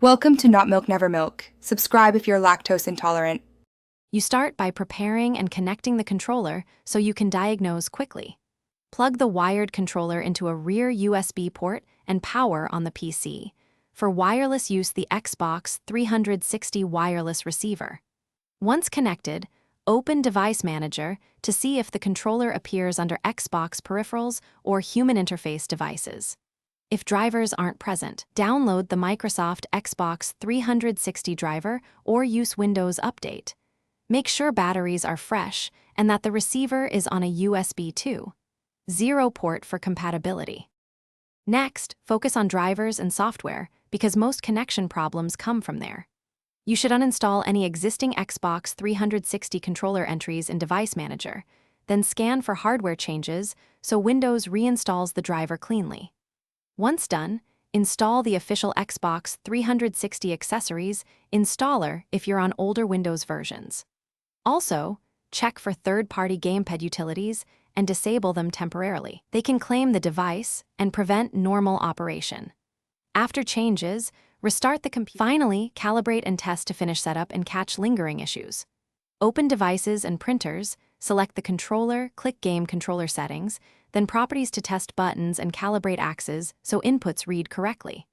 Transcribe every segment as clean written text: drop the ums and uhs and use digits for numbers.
Welcome to Not Milk Never Milk. Subscribe if you're lactose intolerant. You start by preparing and connecting the controller so you can diagnose quickly. Plug the wired controller into a rear USB port and power on the PC. For wireless use, the Xbox 360 wireless receiver. Once connected, open Device Manager to see if the controller appears under Xbox peripherals or human interface devices. If drivers aren't present, download the Microsoft Xbox 360 driver or use Windows Update. Make sure batteries are fresh and that the receiver is on a USB 2.0 port for compatibility. Next, focus on drivers and software because most connection problems come from there. You should uninstall any existing Xbox 360 controller entries in Device Manager, then scan for hardware changes so Windows reinstalls the driver cleanly. Once done, install the official Xbox 360 accessories installer if you're on older Windows versions. Also, check for third-party gamepad utilities and disable them temporarily. They can claim the device and prevent normal operation. After changes, restart the computer. Finally, calibrate and test to finish setup and catch lingering issues. Open devices and printers, select the controller, click Game Controller Settings, then Properties to test buttons and calibrate axes so inputs read correctly.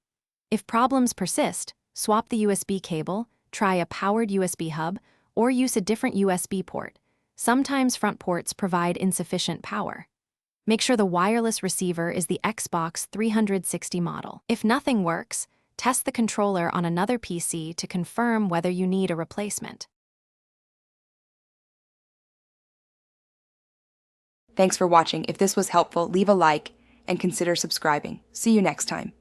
If problems persist, swap the USB cable, try a powered USB hub, or use a different USB port. Sometimes front ports provide insufficient power. Make sure the wireless receiver is the Xbox 360 model. If nothing works, test the controller on another PC to confirm whether you need a replacement. Thanks for watching. If this was helpful, leave a like and consider subscribing. See you next time.